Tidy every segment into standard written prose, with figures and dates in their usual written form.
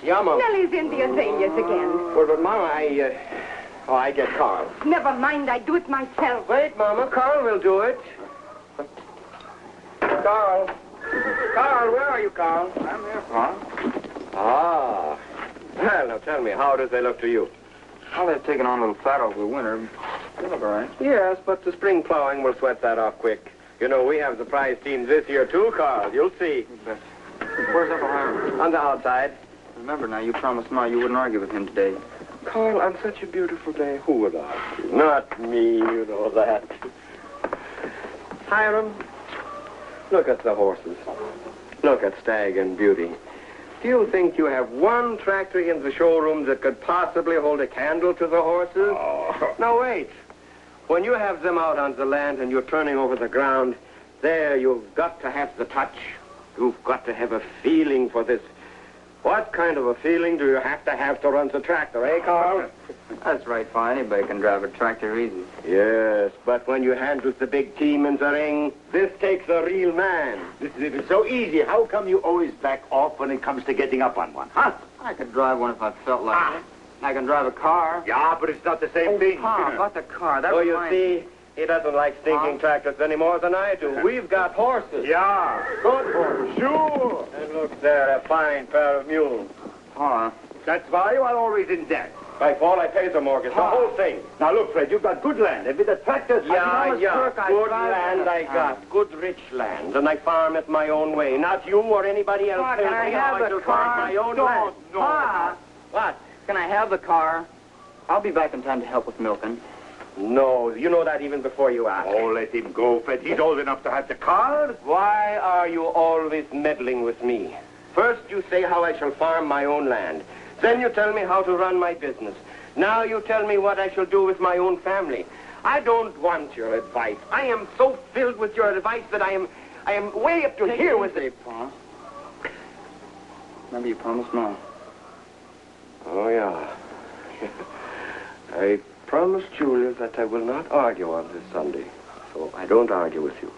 Yeah, Mom. Nellie's in the azaleas again. Well, but, Mama, I get Carl. Never mind, I do it myself. Wait, Mama. Carl will do it. Carl. Carl, where are you, Carl? I'm here, Pa. Ah. Well, now tell me, how does they look to you? Well, they've taken on a little fat over the winter. They look all right. Yes, but the spring plowing will sweat that off quick. You know, we have the prize teams this year, too, Carl. You'll see. You bet. Where's Uncle Hiram? On the outside. Remember now, you promised Ma you wouldn't argue with him today. Carl, on such a beautiful day, who would argue? Not me, you know that. Hiram, look at the horses. Look at Stag and Beauty. Do you think you have one tractor in the showroom that could possibly hold a candle to the horses? Oh. Now, wait. When you have them out on the land and you're turning over the ground, there you've got to have the touch. You've got to have a feeling for this. What kind of a feeling do you have to run the tractor, eh, Carl? That's right, Pa. Anybody can drive a tractor easy. Yes, but when you handle the big team in the ring, this takes a real man. If it's so easy, how come you always back off when it comes to getting up on one, huh? I could drive one if I felt like it. I can drive a car. Yeah, but it's not the same thing. Pa, about the car. That Oh, you reminds me. see, he doesn't like stinking tractors any more than I do. We've got horses. Yeah, good horse. Sure. And look there, a fine pair of mules. Pa, That's why you are always in debt. By fall, I pay the mortgage, the whole thing. Now, look, Fred, you've got good land. And with the tractors... Yeah, Kirk, I good drive land one I at a got. time. Good rich land. And I farm it my own way. Not you or anybody else. Pa, can I tells me have how the shall farm car? my own No, land. no. Pa, What? can I have the car? I'll be back in time to help with milking. No, you know that even before you ask. Oh, let him go, Fred. He's old enough to have the car. Why are you always meddling with me? First you say how I shall farm my own land. Then you tell me how to run my business. Now you tell me what I shall do with my own family. I don't want your advice. I am so filled with your advice that I am way up to here with it. Pa. Remember you promised Ma. Oh, yeah. I promised Julia that I will not argue on this Sunday. So I don't argue with you.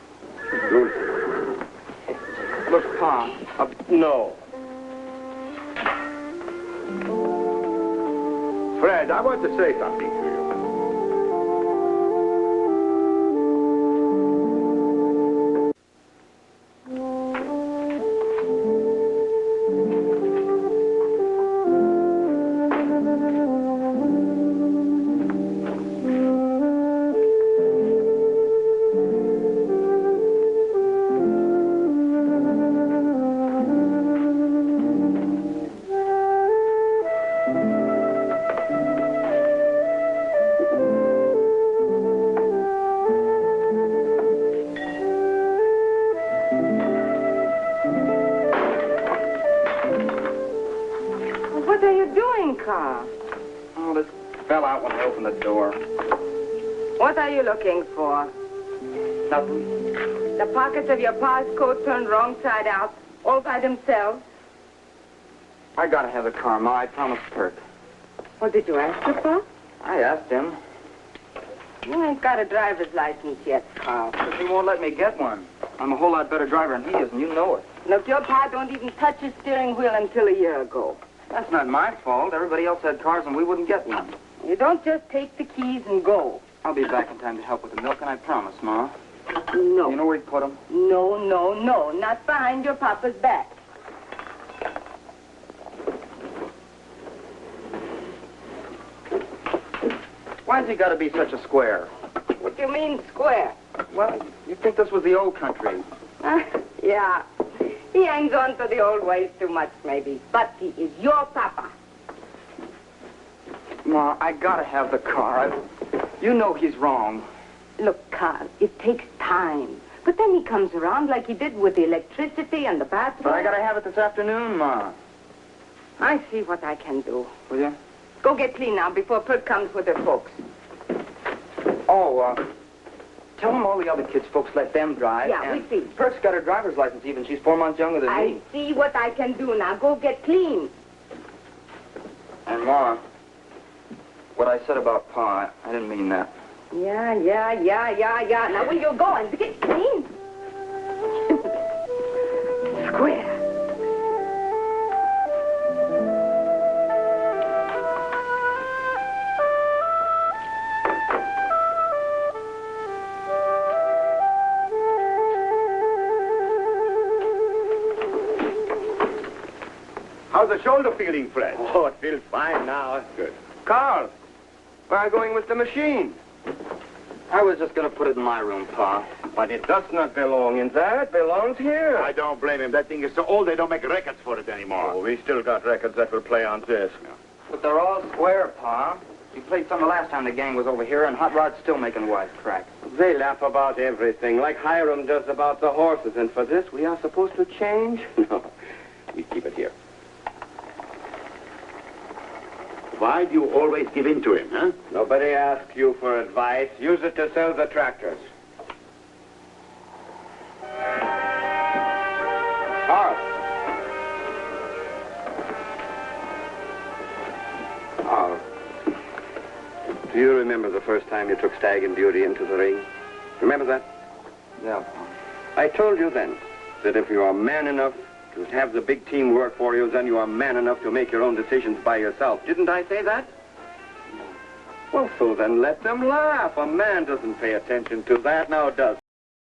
Julia. Look, Pa. No. Fred, I want to say something to you. What are you doing, Carl? Oh, this fell out when I opened the door. What are you looking for? Nothing. The pockets of your pa's coat turned wrong side out, all by themselves. I gotta have the car, Ma. I promised Kirk. What did you ask your pa? I asked him, You ain't got a driver's license yet, Carl. but he won't let me get one. I'm a whole lot better driver than he is, and you know it. Look, your pa don't even touch his steering wheel until a year ago. That's not my fault. Everybody else had cars, and we wouldn't get one. You don't just take the keys and go. I'll be back in time to help with the milk, and I promise, Ma. No. You know where he put them? No, no, no. Not behind your papa's back. Why's he gotta be such a square? What do you mean, square? Well, you'd think this was the old country. Yeah. He hangs on to the old ways too much, maybe. But he is your papa. Ma, I gotta have the car. You know he's wrong. Look, Carl, it takes time. But then he comes around like he did with the electricity and the bathroom. But I gotta have it this afternoon, Ma. I see what I can do. Will you? Go get clean now before Pert comes with her folks. Oh, tell them all the other kids' folks let them drive. Yeah, and we see. Pert's got her driver's license even. She's 4 months younger than I me. see what I can do now. Go get clean. And, Ma, what I said about Pa, I didn't mean that. Yeah. Now, where you going? To get clean? Square. How's the shoulder feeling, Fred? Oh, it feels fine now. Good. Carl, where are you going with the machine? I was just going to put it in my room, Pa. But it does not belong in there. It belongs here. I don't blame him. That thing is so old they don't make records for it anymore. Oh, we still got records that will play on this. But they're all square, Pa. We played some the last time the gang was over here, and Hot Rod's still making wisecracks. They laugh about everything, like Hiram does about the horses. And for this, we are supposed to change? No, we keep it here. Why do you always give in to him, huh? Nobody asks you for advice. Use it to sell the tractors. Carl. Carl. Do you remember the first time you took Stag and Beauty into the ring? Remember that? Yeah, Pa. I told you then that if you are man enough to have the big team work for you, then you are man enough to make your own decisions by yourself. Didn't I say that? Well, so then let them laugh. A man doesn't pay attention to that, now does